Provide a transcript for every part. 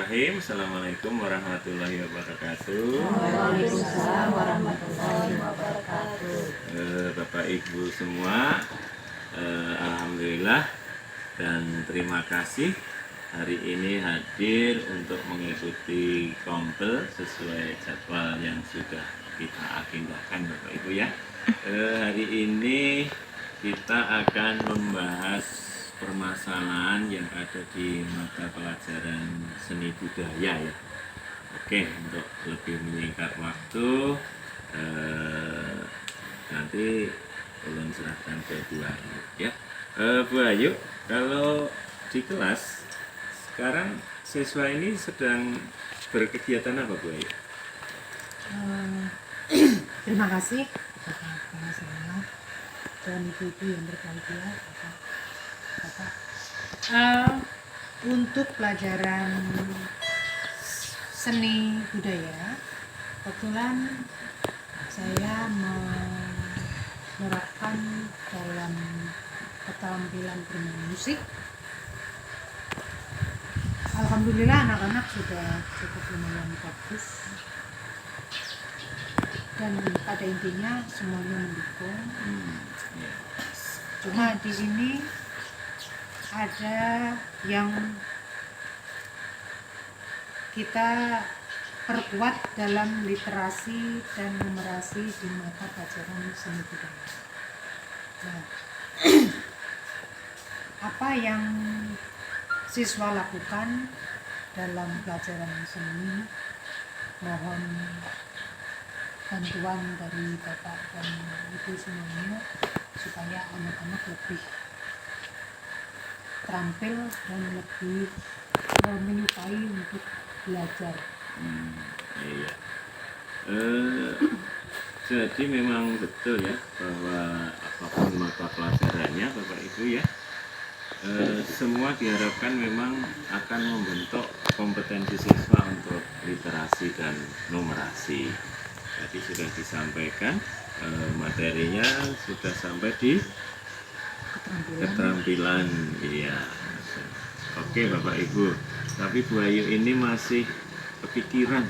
Bismillahirrahmanirrahim. Assalamualaikum warahmatullahi wabarakatuh. Waalaikumsalam warahmatullahi wabarakatuh. Bapak Ibu semua, alhamdulillah dan terima kasih hari ini hadir untuk mengikuti kompel sesuai jadwal yang sudah kita agendakan Bapak Ibu ya. Hari ini kita akan membahas permasalahan yang ada di mata pelajaran seni budaya ya. Oke, untuk lebih menyingkat waktu nanti tolong serahkan ke Bu Ayu ya. Bu Ayu, kalau di kelas sekarang siswa ini sedang berkegiatan apa Bu Ayu? Terima kasih kepada para semua dan ibu-ibu yang berbahagia, Bapak. Untuk pelajaran seni budaya, kebetulan saya menerapkan dalam keterampilan bermain musik. Alhamdulillah anak-anak sudah cukup lumayan bagus dan pada intinya semuanya mendukung. Cuma di sini ada yang kita perkuat dalam literasi dan numerasi di mata pelajaran seni budaya. Nah, apa yang siswa lakukan dalam pelajaran seni, mohon bantuan dari Bapak dan Ibu semuanya supaya anak-anak lebih terampil dan lebih menyukai untuk belajar. Iya. Jadi memang betul ya bahwa apapun mata pelajarannya Bapak Ibu ya, semua diharapkan memang akan membentuk kompetensi siswa untuk literasi dan numerasi. Tadi sudah disampaikan materinya sudah sampai di keterampilan, iya. Oke Bapak Ibu, tapi Bu Ayu ini masih kepikiran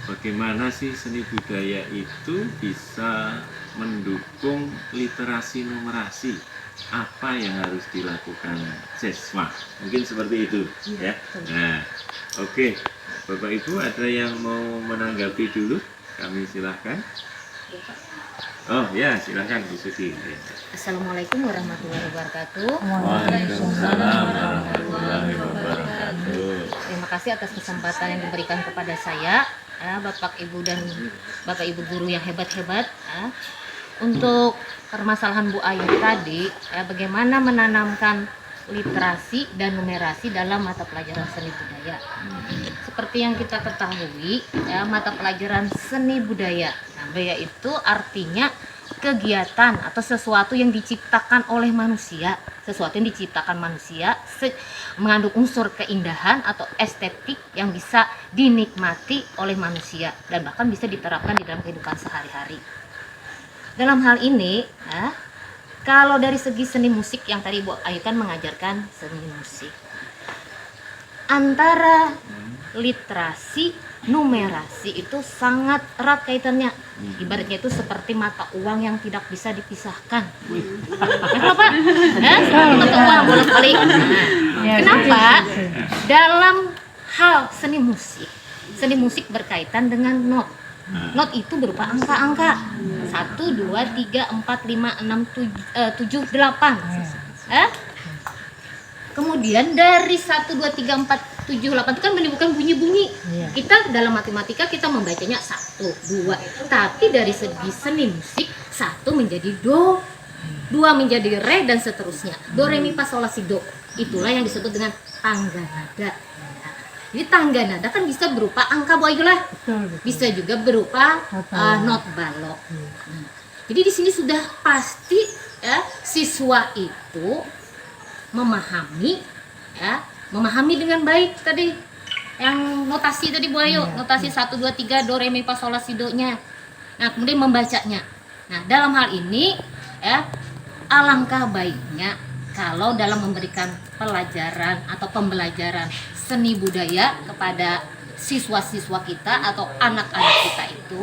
bagaimana sih seni budaya itu bisa mendukung literasi numerasi. Apa yang harus dilakukan siswa? Mungkin seperti itu ya. Nah, oke. Bapak Ibu ada yang mau menanggapi dulu? Kami silahkan. Oh ya, silahkan Bu Suci. Assalamualaikum warahmatullahi wabarakatuh. Waalaikumsalam warahmatullahi wabarakatuh. Terima kasih atas kesempatan yang diberikan kepada saya, Bapak Ibu dan Bapak Ibu guru yang hebat-hebat. Untuk permasalahan Bu Ayu tadi, bagaimana menanamkan literasi dan numerasi dalam mata pelajaran seni budaya. Seperti yang kita ketahui, mata pelajaran seni budaya, budaya itu artinya kegiatan atau sesuatu yang diciptakan oleh manusia, sesuatu yang diciptakan manusia mengandung unsur keindahan atau estetik yang bisa dinikmati oleh manusia dan bahkan bisa diterapkan di dalam kehidupan sehari-hari. Dalam hal ini, kalau dari segi seni musik yang tadi Bu Ayu kan mengajarkan seni musik, antara literasi numerasi itu sangat erat kaitannya. Ibaratnya itu seperti mata uang yang tidak bisa dipisahkan. Kenapa? Seperti mata uang bolak-balik. Kenapa? Dalam hal seni musik berkaitan dengan not. Not itu berupa angka-angka 1, 2, 3, 4, 5, 6, 7, 8. Kemudian dari 1, 2, 3, 4, 7, 8 itu kan menimbulkan bunyi-bunyi. Kita dalam matematika kita membacanya 1, 2. Tapi dari segi seni musik 1 menjadi do, 2 menjadi re dan seterusnya. Do, re, mi, fa, sol, la, si, do. Itulah yang disebut dengan tangga nada. Jadi tangga nada kan bisa berupa angka Bu Ayu lah, bisa juga berupa not balok. Jadi di sini sudah pasti siswa itu memahami dengan baik tadi yang notasi tadi Bu Ayu, notasi 1, 2, 3 do re mi fa sol la si do nya. Nah, kemudian membacanya. Nah, dalam hal ini alangkah baiknya kalau dalam memberikan pelajaran atau pembelajaran seni budaya kepada siswa-siswa kita atau anak-anak kita itu,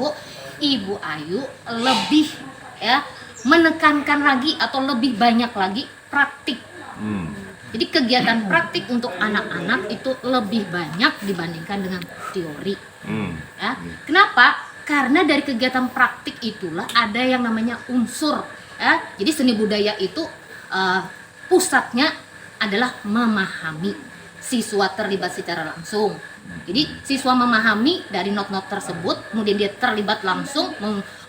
Ibu Ayu lebih ya menekankan lagi atau lebih banyak lagi praktik. Jadi kegiatan praktik untuk anak-anak itu lebih banyak dibandingkan dengan teori. Ya. Kenapa? Karena dari kegiatan praktik itulah ada yang namanya unsur. Ya. Jadi seni budaya itu pusatnya adalah memahami. Siswa terlibat secara langsung. Jadi siswa memahami dari not-not tersebut, kemudian dia terlibat langsung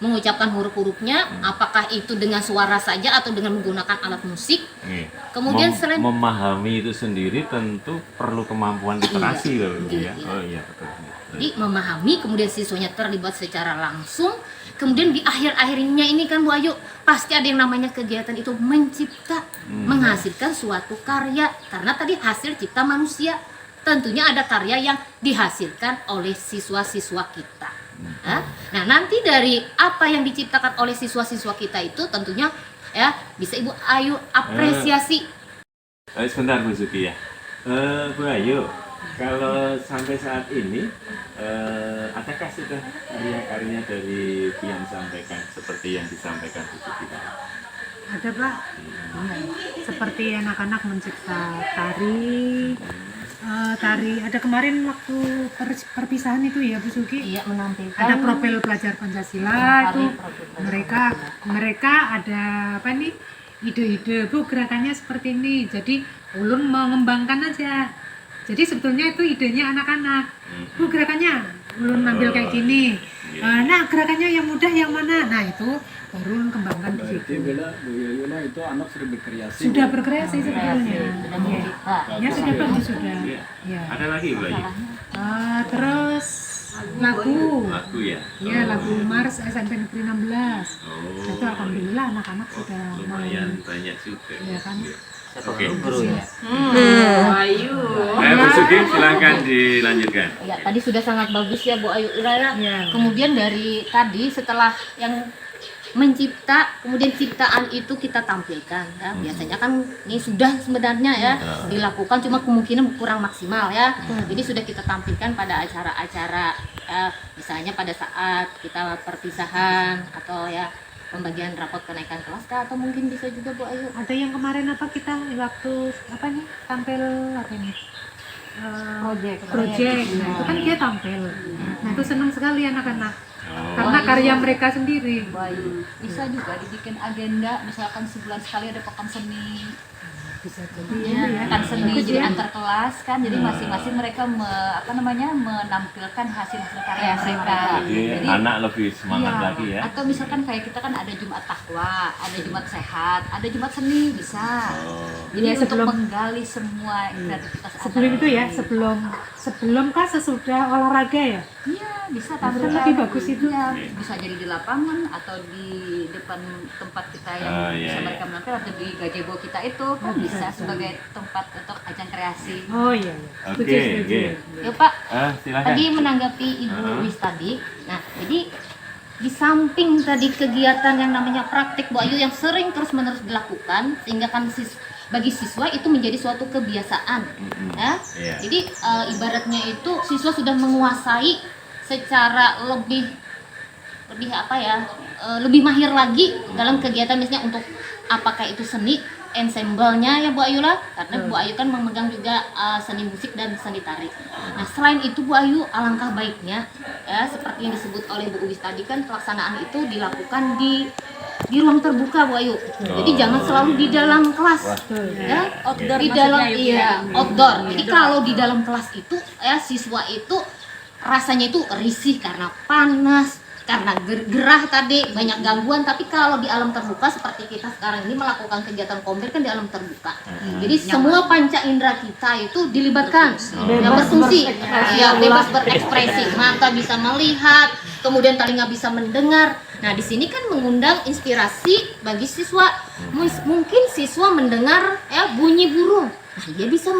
mengucapkan huruf-hurufnya, apakah itu dengan suara saja atau dengan menggunakan alat musik. Kemudian selain memahami itu sendiri tentu perlu kemampuan literasi loh Bu, ya. Iya. Oh iya betul. Jadi memahami, kemudian siswanya terlibat secara langsung. Kemudian di akhir-akhirnya ini kan Bu Ayu, pasti ada yang namanya kegiatan itu mencipta, menghasilkan suatu karya. Karena tadi hasil cipta manusia, tentunya ada karya yang dihasilkan oleh siswa-siswa kita. Nah nanti dari apa yang diciptakan oleh siswa-siswa kita itu tentunya ya bisa Ibu Ayu apresiasi. Sebentar Bu Suki ya. Bu Ayu, kalau sampai saat ini adakah sudah karya-karya dari yang disampaikan seperti yang disampaikan Bu Suki tadi? Ada Pak. Seperti anak-anak mencipta tari, ada kemarin waktu perpisahan itu ya Bu Suki. Iya, menampilkan. Ada profil pelajar Pancasila itu. Mereka ada apa nih? Ide-ide Bu, gerakannya seperti ini. Jadi ulun mengembangkan aja. Jadi sebetulnya itu idenya anak-anak. Bu, gerakannya ulun ambil kayak gini. Nah, gerakannya yang mudah yang mana? Nah, itu baru ulun kembangkan di situ. Bella, Bu Yayuna itu anak sudah berkreasi. Sudah berkreasi sebetulnya. Sudah mencipta. Ya sudah bagus sudah. Iya. Ya. Ada lagi Bu Ayu? Terus lagu. Lagu ya? Ya, lagu Mars SMP Negeri 16. Oh, Itu alhamdulillah anak-anak sudah lumayan banyak juga. ya kan. Oke. Guru ya. Bu Suki silahkan dilanjutkan. Ya, tadi sudah sangat bagus ya Bu Ayu Irara. Ya. Kemudian dari tadi setelah yang mencipta, kemudian ciptaan itu kita tampilkan ya. Biasanya kan ini sudah sebenarnya ya dilakukan, cuma kemungkinan kurang maksimal ya. Jadi sudah kita tampilkan pada acara-acara misalnya pada saat kita perpisahan atau ya pembagian rapot kenaikan kelas kah? Atau mungkin bisa juga Bu Ayu. Ada yang kemarin apa kita waktu apa nih tampil apa nih? Project. Nah, itu kan dia tampil. Nah, itu senang sekali anak-anak. Karena karya mereka sendiri. Bu Ayu, bisa juga dibikin agenda, misalkan sebulan sekali ada pekan seni, Bisa jadi pekan seni Bagus jadi ya. antar kelas kan, jadi masing-masing mereka menampilkan hasil-hasil karya mereka. Jadi anak lebih semangat iya, lagi ya. atau misalkan kayak kita kan ada Jumat Takwa, ada Jumat Sehat, ada Jumat Seni, bisa. Jadi Iya, untuk sebelum- menggali semua kreativitas Sebelum anak. itu ya, sebelum kah sesudah olahraga ya? Iya, bisa Kan tampil. lebih bagus itu. Iya, bisa jadi di lapangan atau di depan tempat kita yang bisa mereka menampil, atau di gazebo kita itu kan bisa sebagai tempat untuk ajang kreasi. Oh iya. Oke, Setuju. oke. Ya Pak, Silakan. tadi menanggapi Ibu Wis tadi. Nah, jadi di samping tadi kegiatan yang namanya praktik Bu Ayu yang sering terus-menerus dilakukan, sehingga kan bagi siswa itu menjadi suatu kebiasaan, ya. Iya. Jadi ibaratnya itu siswa sudah menguasai secara lebih apa ya, lebih mahir lagi dalam kegiatan misalnya untuk apakah itu seni ensemble-nya ya Bu Ayu lah, karena Bu Ayu kan memegang juga seni musik dan seni tari. Nah selain itu Bu Ayu, alangkah baiknya ya seperti yang disebut oleh Bu Uwis tadi kan pelaksanaan itu dilakukan di ruang terbuka Bu Ayu. Jadi jangan selalu di dalam kelas ya, Outdoor di maksudnya dalam ya, Bu, iya ya? outdoor. Jadi kalau di dalam kelas itu ya siswa itu rasanya itu risih karena panas, karena gerah tadi, banyak gangguan. Tapi kalau di alam terbuka seperti kita sekarang ini melakukan kegiatan kompir kan di alam terbuka. Jadi semua panca indera kita itu dilibatkan, yang berfungsi, ya bebas berekspresi. Mata bisa melihat, kemudian telinga bisa mendengar. Nah di sini kan mengundang inspirasi bagi siswa. Mungkin siswa mendengar ya bunyi burung. Nah, dia bisa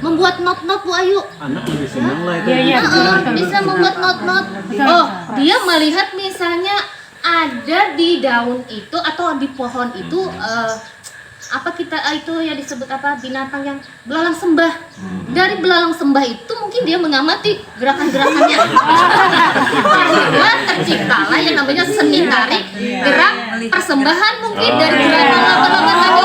membuat not-not Bu Ayu. Anak lebih senang lah itu. Iya. Bisa membuat not-not. Oh, dia melihat misalnya ada di daun itu atau di pohon itu apa kita itu yang disebut apa binatang yang belalang sembah. Dari belalang sembah itu mungkin dia mengamati gerakan-gerakannya. Akhirnya terciptalah yang namanya seni tari gerak persembahan mungkin dari gerakan laba-laba tadi.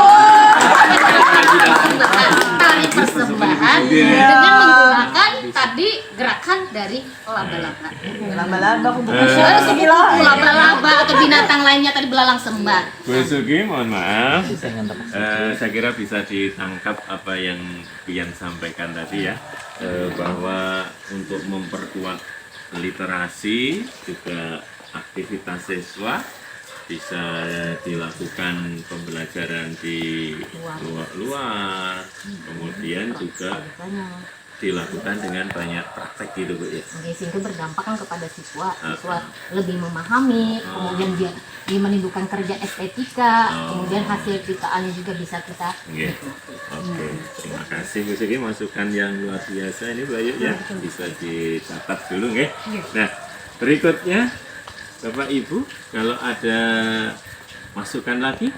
Tari persembahan dengan menggunakan tadi gerakan dari laba-laba. Lama-lama aku buka Kupu-kupu, laba-laba atau binatang lainnya tadi belalang sembah. Bu Sugi, mohon maaf. Saya kira bisa ditangkap apa yang Pian sampaikan tadi ya, bahwa untuk memperkuat literasi juga aktivitas siswa bisa dilakukan pembelajaran di luar, kemudian juga dilakukan dengan banyak praktek gitu Bu ya. Oke, sehingga berdampak kan kepada siswa lebih memahami, kemudian dia menimbulkan kerja estetika, kemudian hasil ciptaannya juga bisa kita. Oke, terima kasih Bu Sugi, masukan yang luar biasa ini Bu Ayu ya, bisa dicatat dulu nggih. Nah, berikutnya Bapak Ibu, kalau ada masukan lagi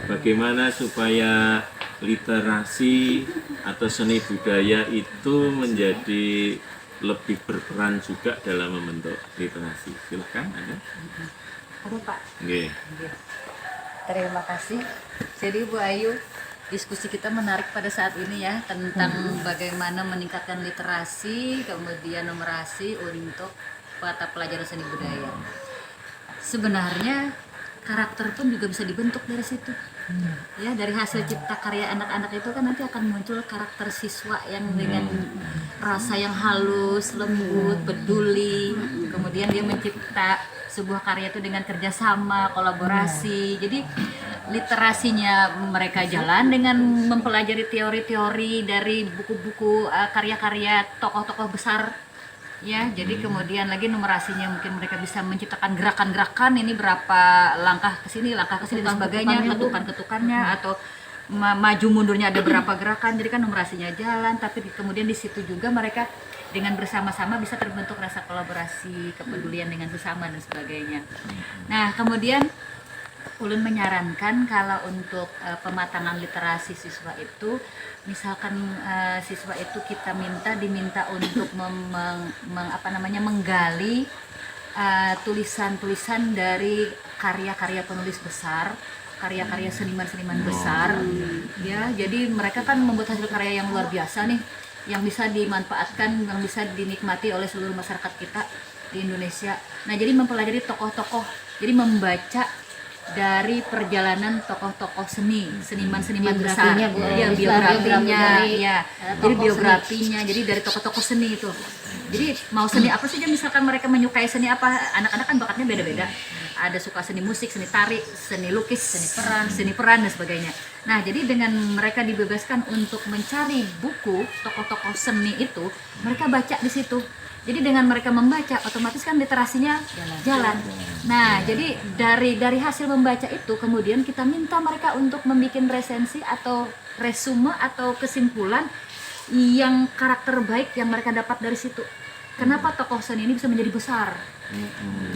bagaimana supaya literasi atau seni budaya itu menjadi lebih berperan juga dalam membentuk literasi. Silakan ada. Ada Pak. Nggih. Terima kasih. Jadi Bu Ayu, diskusi kita menarik pada saat ini ya tentang bagaimana meningkatkan literasi, kemudian numerasi untuk mata pelajaran seni budaya. Sebenarnya karakter pun juga bisa dibentuk dari situ. Ya, dari hasil cipta karya anak-anak itu kan nanti akan muncul karakter siswa yang dengan rasa yang halus, lembut, peduli. Kemudian dia mencipta sebuah karya itu dengan kerjasama, kolaborasi. Jadi literasinya mereka jalan dengan mempelajari teori-teori dari buku-buku karya-karya tokoh-tokoh besar. Ya, jadi kemudian lagi numerasinya mungkin mereka bisa menciptakan gerakan-gerakan ini berapa langkah ke sini dan sebagainya, ketukan-ketukannya atau maju mundurnya ada berapa gerakan. Jadi kan numerasinya jalan, tapi kemudian di situ juga mereka dengan bersama-sama bisa terbentuk rasa kolaborasi, kepedulian dengan sesama dan sebagainya. Nah, kemudian Ulun menyarankan kalau untuk pematangan literasi siswa itu, misalkan siswa itu kita diminta untuk menggali tulisan-tulisan dari karya-karya penulis besar, karya-karya seniman-seniman besar, ya. Jadi mereka kan membuat hasil karya yang luar biasa nih, yang bisa dimanfaatkan, yang bisa dinikmati oleh seluruh masyarakat kita di Indonesia. Nah, jadi mempelajari tokoh-tokoh, jadi membaca dari perjalanan tokoh-tokoh seniman-seniman besar, ya, biografinya, ya, jadi biografinya, jadi dari tokoh-tokoh seni itu. Jadi mau seni apa saja, misalkan mereka menyukai seni apa, anak-anak kan bakatnya beda-beda. Ada suka seni musik, seni tari, seni lukis, seni peran dan sebagainya. Nah, jadi dengan mereka dibebaskan untuk mencari buku tokoh-tokoh seni itu, mereka baca di situ. Jadi dengan mereka membaca, otomatis kan literasinya jalan. Nah, jadi dari hasil membaca itu, kemudian kita minta mereka untuk membuat resensi atau resume atau kesimpulan yang karakter baik yang mereka dapat dari situ. Kenapa tokoh seni ini bisa menjadi besar?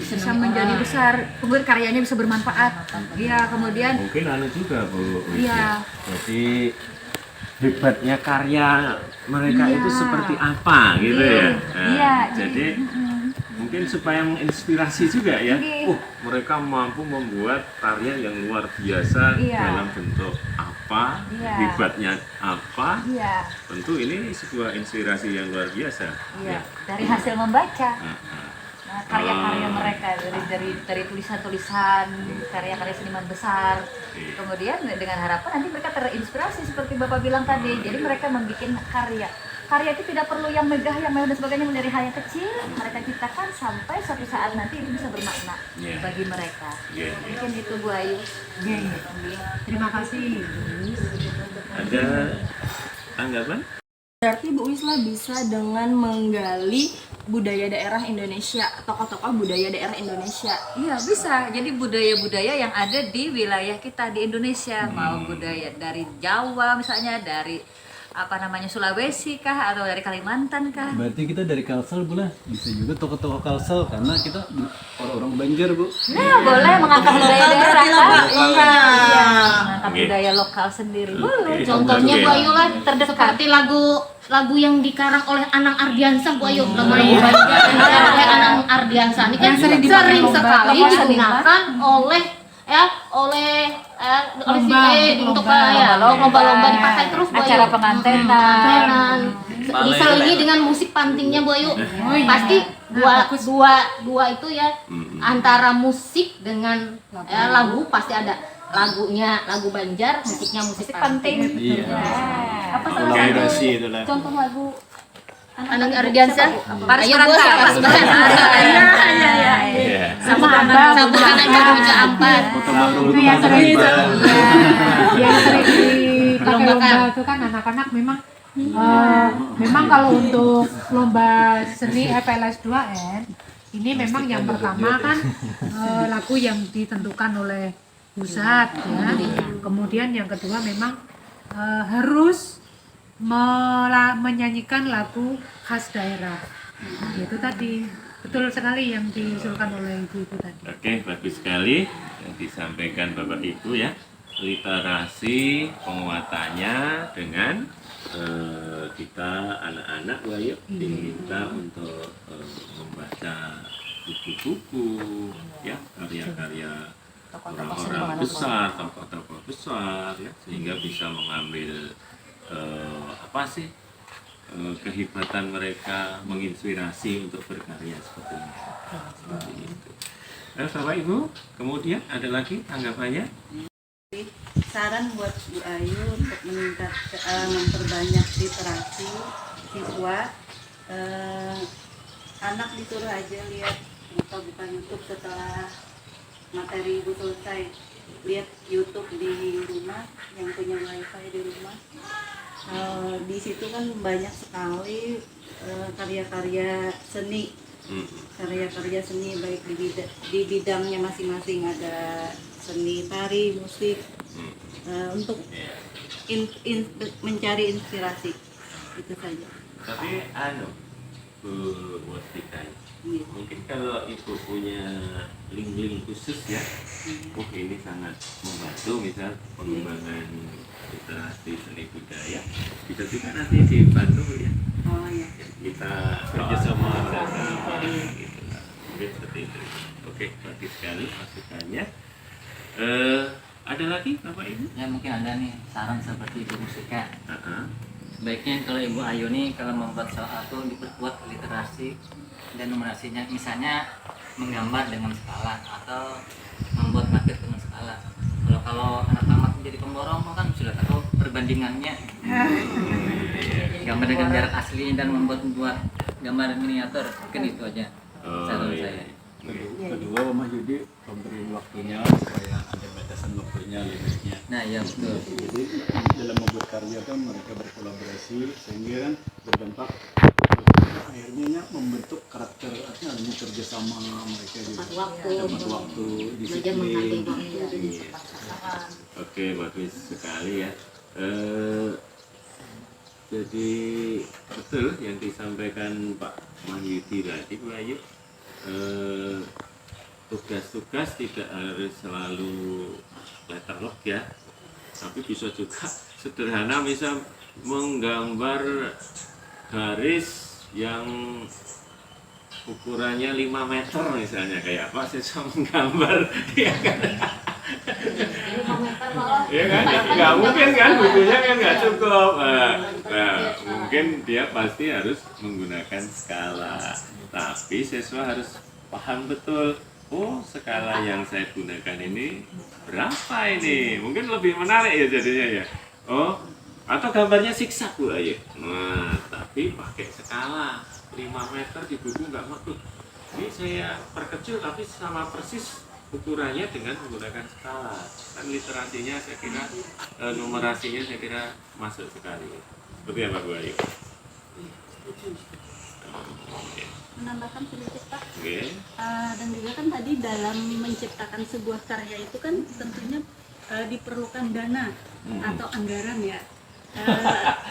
Bisa menjadi besar, kemudian karyanya bisa bermanfaat. Iya, kemudian Mungkin juga Bu. Iya. Jadi hebatnya karya mereka itu seperti apa gitu ya. Nah, jadi mungkin supaya menginspirasi juga ya. Mereka mampu membuat karya yang luar biasa dalam bentuk apa, hebatnya apa. Tentu ini sebuah inspirasi yang luar biasa. Iya, dari hasil membaca. Nah, karya-karya mereka dari tulisan-tulisan, karya-karya seniman besar. Kemudian dengan harapan nanti mereka terinspirasi seperti Bapak bilang tadi. Jadi mereka membuat karya. Karya itu tidak perlu yang megah, yang mewah dan sebagainya, dari hal yang kecil mereka ciptakan sampai suatu saat nanti itu bisa bermakna bagi mereka. Mungkin itu Bu Ayu. Terima kasih. Ada tanggapan? Berarti Bu Wisla bisa dengan menggali budaya daerah Indonesia, tokoh-tokoh budaya daerah Indonesia. Iya, bisa. Jadi budaya-budaya yang ada di wilayah kita di Indonesia, mau budaya dari Jawa misalnya, dari Sulawesi kah atau dari Kalimantan kah? Berarti kita dari Kalsel Bu lah, bisa juga tokoh-tokoh Kalsel karena kita orang-orang Banjar Bu. Nah, boleh mengangkat budaya daerah kan? Iya. Mengangkat Oke. budaya lokal sendiri. Boleh. Contohnya Bu Ayu lah seperti lagu yang dikarang oleh Anang Ardiansah Bu Ayu, lagu-lagu Banjar yang dikarang oleh Anang Ardiansah ini kan Yang sering sering dipakai sekali lomba. digunakan oleh Lomba, untuk lomba. lomba-lomba dipakai terus Bu Ayu. Acara pengantenan. Pengantenan. Diselingi dengan musik pantingnya Bu Ayu. iya. Pasti Bagus. dua itu ya antara musik dengan lagu pasti ada lagunya lagu Banjar, musiknya musik panting. Iya. Apa salah Kolaborasi itulah. contoh lagu Anang Ardiansah. Paris Ayo, Bu, Perantara. Paris Perantara. Iya. Sama Ambal. Sama anak Jawa Ampat. Foto makhluk Itu yang sering Mbak. yang sering dipakai lomba itu kan anak-anak memang memang kalau untuk lomba seni FLS 2N ini memang yang pertama kan lagu yang ditentukan oleh pusat ya. Kemudian yang kedua memang harus menyanyikan lagu khas daerah. Itu tadi betul sekali yang diusulkan oleh ibu itu tadi. Oke, bagus sekali yang disampaikan Bapak Ibu ya. Literasi penguatannya dengan kita anak-anak Wayu diminta untuk membaca buku-buku ya, karya-karya orang-orang besar, tokoh-tokoh besar ya, sehingga bisa mengambil kehebatan mereka, menginspirasi untuk berkarya seperti ini. Seperti itu. Bapak Ibu, kemudian ada lagi tanggapannya? Saran buat Bu Ayu untuk memperbanyak literasi siswa, anak disuruh aja lihat atau bukan YouTube setelah materi Ibu selesai, lihat YouTube di rumah yang punya wifi di rumah. Di situ kan banyak sekali karya-karya seni, baik di bidangnya masing-masing, ada seni tari, musik, untuk mencari inspirasi, itu saja. Tapi Bu Wastika, mungkin kalau Ibu punya link-link khusus ya, ini sangat membantu misal pengembangan literasi seni budaya, bisa juga nanti dibantu ya. Oh ya. Kita kerjasama gitu lah. Mungkin seperti itu. Oke, bagus sekali masukannya. Ada lagi Bapak Ibu? Ya mungkin ada nih saran seperti Ibu Musika. Sebaiknya kalau Ibu Ayu nih kalau membuat soal tuh diperkuat literasi dan numerasinya, misalnya menggambar dengan skala atau membuat matriks dengan skala. Kalau anak tamat menjadi pemborong kan sudah tahu perbandingannya. Gambar dengan jarak asli dan membuat gambar miniatur, mungkin itu aja saran saya. Kedua, Mama Yudi memberi waktunya supaya ada batasan waktunya, limitnya. Nah ya betul. Jadi dalam membuat karya kan mereka berkolaborasi sehingga kan berdampak akhirnya membentuk karakter, artinya adanya kerjasama mereka juga. Dapat waktu, disiplin. Oke, bagus sekali ya. Jadi betul yang disampaikan Pak Mahyudi tadi, Bu Ayu. Tugas-tugas tidak harus selalu letterlock ya, tapi bisa juga sederhana, misal menggambar garis yang ukurannya 5 meter misalnya, kayak apa siswa menggambar ya kan? Ya kan, nggak mungkin kan, bukunya kan nggak cukup. Nah, mungkin dia pasti harus menggunakan skala, tapi siswa harus paham betul, oh skala yang saya gunakan ini berapa ini, mungkin lebih menarik ya jadinya ya. Oh, atau gambarnya siksak Bu Ayu, nah tapi pakai skala 5 meter di buku nggak mampu, ini saya perkecil tapi sama persis ukurannya dengan menggunakan skala. Kan literasinya saya kira, numerasinya saya kira masuk sekali. Seperti apa Bu Ayu? Menambahkan sedikit Pak. Oke. Dan juga kan tadi dalam menciptakan sebuah karya itu kan tentunya diperlukan dana atau anggaran ya.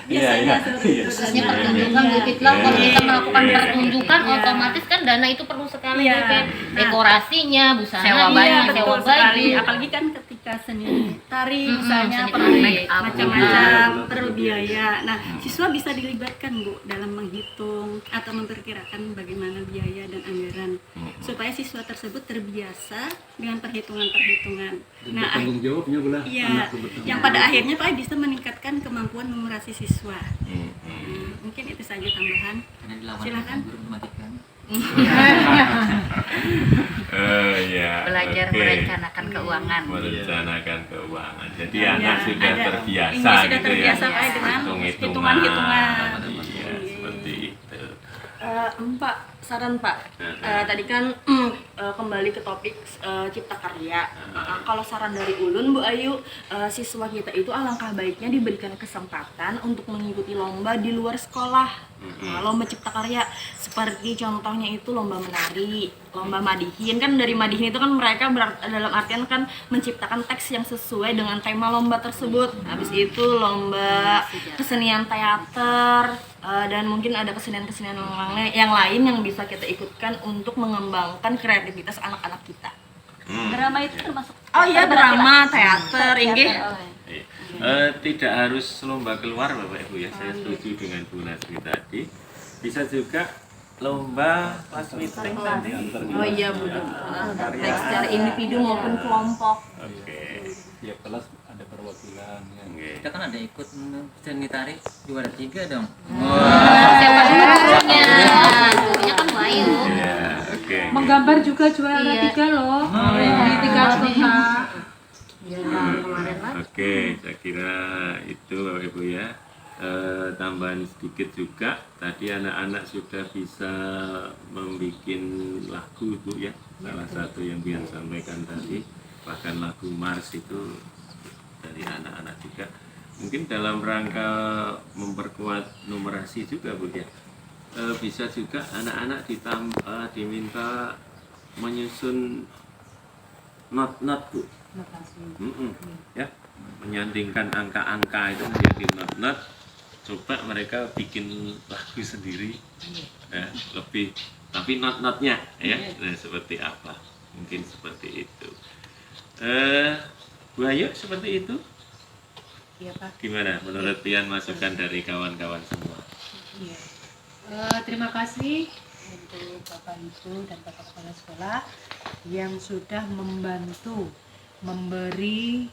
Biasanya seperti itu. Khususnya pertunjukan Bu Fitlah, kalau kita melakukan Iya. pertunjukan Iya. otomatis kan dana itu perlu sekali Iya. Bu Fit. Dekorasinya, busananya, Sewa baju. Iya, sewa betul sekali. baju. Apalagi kan ketika seni tari Mm-mm, misalnya seni perlu tari. Make up. macam-macam, perlu biaya. Nah, siswa bisa dilibatkan Bu dalam menghitung atau memperkirakan bagaimana biaya dan anggaran supaya siswa tersebut terbiasa dengan perhitungan-perhitungan. Dan Nah, bertanggung jawabnya belah iya, anak tuh bertanggung yang pada jawab. akhirnya Pak bisa meningkatkan kemampuan numerasi siswa. Hmm. Mungkin itu saja tambahan. Karena dilawan Silakan. guru matematika. Ya. Belajar oke. merencanakan keuangan. Merencanakan keuangan. Jadi Ya, anak sudah ada- terbiasa ini sudah gitu terbiasa, ya. Pak, dengan Hitung-hitungan. hitungan-hitungan. Iya, seperti itu. Pak, saran Pak. Tadi kan kembali ke topik cipta karya. Kalau saran dari Ulun, Bu Ayu, siswa kita itu alangkah baiknya diberikan kesempatan untuk mengikuti lomba di luar sekolah. Lomba cipta karya seperti contohnya itu lomba menari, lomba madihin. Kan dari madihin itu kan mereka dalam artian kan menciptakan teks yang sesuai dengan tema lomba tersebut. Habis itu lomba kesenian teater, dan mungkin ada kesenian-kesenian yang lain yang bisa kita ikutkan untuk mengembangkan kreativitas anak-anak kita. Drama itu termasuk Oh iya, drama, teater, ini. Tidak harus lomba keluar Bapak Ibu ya. Saya setuju dengan Bu Nasri tadi. Bisa juga lomba kelas meeting tadi. Oh iya, benar. Baik secara individu maupun kelompok. Oke. Tiap kelas ada perwakilan ya. Oke. Kita kan ada ikut seni tari juara 3 dong. Siapa dulu gurunya? Gurunya kan Bu Ayu. Ya, oke. Menggambar juga juara Iya. 3 loh. Di tingkat kota. Kemarin lah. Oke, saya kira itu Bapak Ibu ya. Tambahan sedikit juga, tadi anak-anak sudah bisa membuat lagu Bu ya. Salah satu yang Bian sampaikan tadi, bahkan lagu Mars itu dari anak-anak juga. Mungkin dalam rangka memperkuat numerasi juga Bu ya. Bisa juga anak-anak diminta menyusun not-not Bu. Ya, menyandingkan angka-angka itu menjadi not-not. Coba mereka bikin lagu sendiri, ya, lebih, tapi not-notnya ya, nah, seperti apa? Mungkin seperti itu. Bu Ayu seperti itu? Iya Pak. Gimana menurut Pian masukan dari kawan-kawan semua? Iya. Terima kasih untuk Bapak Ibu dan Bapak Kepala Sekolah yang sudah membantu memberi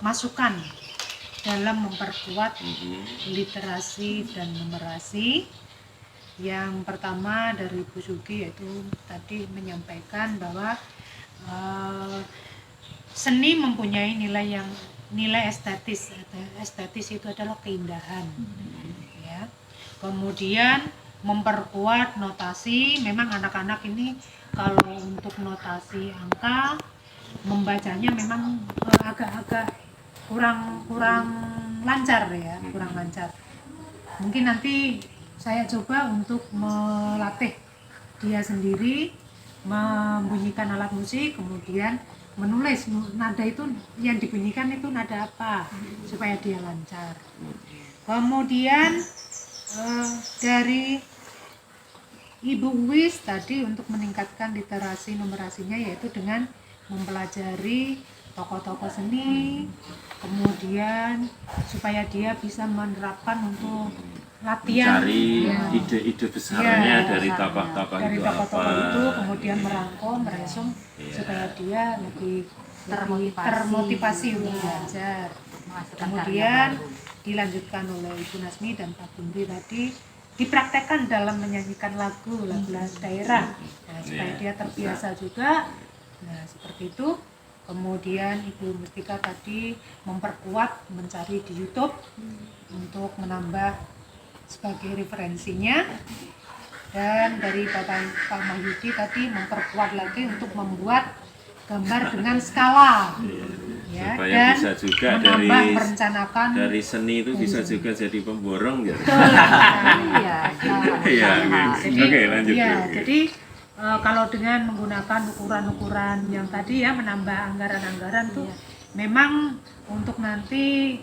masukan dalam memperkuat literasi dan numerasi. Yang pertama dari Bu Sugi yaitu tadi menyampaikan bahwa seni mempunyai nilai estetis. Estetis itu adalah keindahan. Ya. Kemudian memperkuat notasi. Memang anak-anak ini kalau untuk notasi angka membacanya memang agak-agak kurang lancar ya, kurang lancar. Mungkin nanti saya coba untuk melatih dia sendiri membunyikan alat musik, kemudian menulis nada itu yang dibunyikan itu nada apa supaya dia lancar. Kemudian dari Ibu Uwis tadi untuk meningkatkan literasi numerasinya yaitu dengan mempelajari tokoh-tokoh seni, kemudian supaya dia bisa menerapkan untuk latihan Cari ya, ide-ide besarnya Iya, dari tokoh-tokoh dari itu tokoh-tokoh apa? itu kemudian merangkum, meresum Iya. supaya dia lebih Termotivasi. termotivasi untuk belajar. Menghasilkan Kemudian karya baru. dilanjutkan oleh Ibu Nasmi dan Pak Bundri tadi dipraktekkan dalam menyanyikan lagu daerah, nah, supaya Iya, dia terbiasa juga. Nah seperti itu. Kemudian Ibu Mustika tadi memperkuat mencari di YouTube untuk menambah sebagai referensinya. Dan dari Pak Mahyudi tadi memperkuat lagi untuk membuat gambar dengan skala. Ya, Supaya dan bisa juga menambah merencanakan dari seni itu bisa juga jadi pemborong ya. Iya. Iya, Jadi, oke lanjut. ya, Oke. jadi kalau dengan menggunakan ukuran-ukuran yang tadi ya menambah anggaran-anggaran tuh memang untuk nanti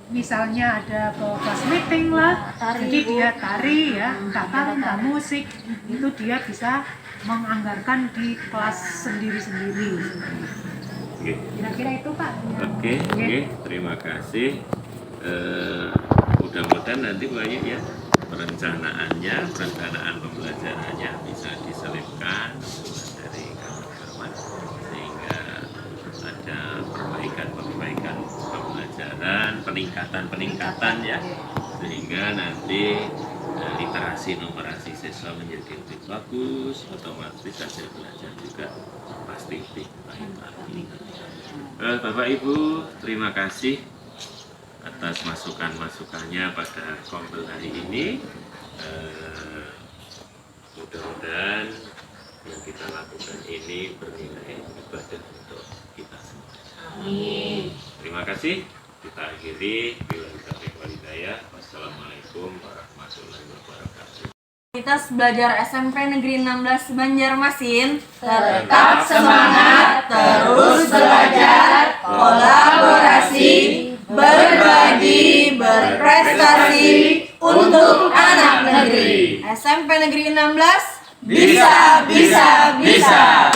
misalnya ada kelas meeting lah, jadi dia tari ya, entah tari, entah musik, itu dia bisa menganggarkan di kelas sendiri-sendiri. Oke. Kira-kira itu Pak. Oke, terima kasih. Mudah-mudahan nanti Bu Ayu ya perencanaan pembelajarannya bisa diselipkan dari kawan-kawan sehingga ada perbaikan pembelajaran, peningkatan ya, sehingga nanti literasi numerasi siswa menjadi lebih bagus, otomatis hasil belajar juga pasti lebih baik lagi. Bapak Ibu, terima kasih atas masukannya pada kompel hari ini. Mudah-mudahan yang kita lakukan ini bernilai ibadah untuk kita semua. Terima kasih. Kita akhiri. Bila kita hidayah. Wassalamualaikum warahmatullahi wabarakatuh. Kita belajar SMP Negeri 16 Banjarmasin. Tetap semangat, terus belajar, kolaborasi, berbagi, berprestasi untuk anak negeri. SMP Negeri 16 Bisa, bisa, bisa.